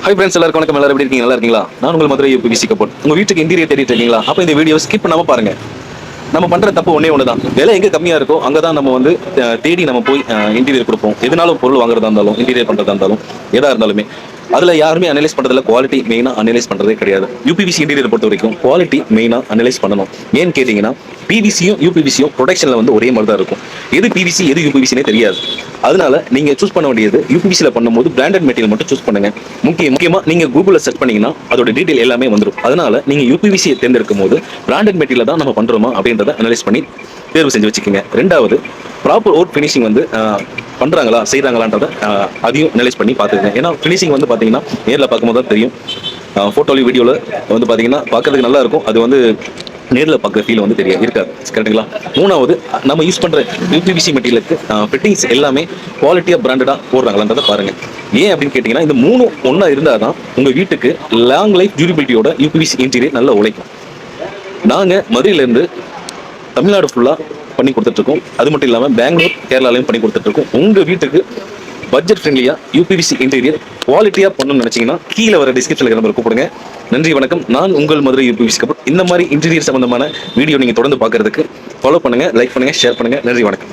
Hi friends, எல்லாருக்கும் வணக்கம். எல்லாரும் எப்படி இருக்கீங்க? நல்லா இருக்கீங்களா? நான் உங்கள் மதுரை யூபிவிசி கப்போர்ட். உங்க வீட்டுக்கு இன்டீரியர் தேடிட்டு இருக்கீங்களா? அப்போ இந்த வீடியோ ஸ்கிப் பண்ணாம பாருங்க. நம்ம பண்ற தப்பு ஒண்ணே ஒண்ணுதான். விலை எங்க கம்மியா இருக்கோ அங்கதான் நம்ம வந்து தேடி நம்ம போய் இன்டீரியர் கொடுப்போம். எதுனாலும் பொருள் வாங்குறதா இருந்தாலும், இன்டீரியர் பண்றதா இருந்தாலும், எதா இருந்தாலுமே அதுல யாருமே அனலைஸ் பண்றதுல குவாலிட்டி மெயினா அனலைஸ் பண்றதே கிடையாது. யூபிவிசி இன்டீரியர் பொறுத்த வரைக்கும் குவாலிட்டி மெயினா அனலைஸ் பண்ணணும். ஏன்னு கேட்டீங்கன்னா, பிவிசியும் யூபிவிசியும் ப்ரொடக்ஷன்ல வந்து ஒரே மாதிரி தான் இருக்கும். எது பிவிசி எது யூபிவிசினே தெரியாது. அதனால நீங்க சூஸ் பண்ண வேண்டியது யூபிவிசில பண்ணும்போது பிராண்டட் மெட்டீரியல் மட்டும் சூஸ் பண்ணுங்க. முக்கியமா நீங்க கூகுள்ல சர்ச் பண்ணீங்கன்னா அதோட டீடைல் எல்லாமே வந்துடும். அதனால நீங்க யூபிவிசியை தேர்ந்தெடுக்கும் போது பிராண்டட் மெட்டீரியல் தான் நம்ம பண்றோமா அப்படின்றத அனலைஸ் பண்ணி தேர்வு செஞ்சு வச்சுக்கோங்க. ரெண்டாவது, ப்ராப்பர் ஒர்க் ஃபினிஷிங் வந்து பண்றாங்களா செய்யறாங்களான்றத அதையும் அனலைஸ் பண்ணி பார்த்துக்கங்க. ஏன்னா ஃபினிஷிங் வந்து பாத்தீங்கன்னா நேரில் பார்க்கும்போது தான் தெரியும். ஃபோட்டோலையும் வீடியோவில் வந்து பார்த்தீங்கன்னா பார்க்கறதுக்கு நல்லா இருக்கும். அது வந்து நேரில் பார்க்குற ஃபீல் வந்து இருக்காது. கரெக்டுங்களா? மூணாவது, நம்ம யூஸ் பண்ணுற யூபிவிசி மெட்டீரியலுக்கு ஃபிட்டிங்ஸ் எல்லாமே குவாலிட்டியாக பிராண்டடாக போடுறாங்களான்றதை பாருங்க. ஏன் அப்படின்னு கேட்டிங்கன்னா, இந்த மூணு ஒன்றா இருந்தால் தான் உங்கள் வீட்டுக்கு லாங் லைஃப் டியூரபிலிட்டியோட யூபிவிசி இன்டீரியர் நல்லா உழைக்கும். நாங்கள் மதுரையிலேருந்து தமிழ்நாடு ஃபுல்லாக பண்ணி கொடுத்துட்ருக்கோம். அது மட்டும் இல்லாமல் பெங்களூர், கேரளாலையும் பண்ணி கொடுத்துட்ருக்கோம். உங்கள் வீட்டுக்கு பட்ஜெட் ஃப்ரெண்ட்லியாக யூபிவிசி இன்டீரியர் குவாலிட்டியாக பண்ணணும்னு நினச்சிங்கன்னா கீழே வர டிஸ்கிரிப்ஷனில் நம்பர் கூப்பிடுங்க. நன்றி, வணக்கம். நான் உங்கள் மதுரை யூபிவிசி கப்போர்ட். இந்த மாதிரி இன்டீரியர் சம்பந்தமான வீடியோ நீங்கள் தொடர்ந்து பார்க்கறதுக்கு ஃபாலோ பண்ணுங்கள், லைக் பண்ணுங்கள், ஷேர் பண்ணுங்கள். நன்றி, வணக்கம்.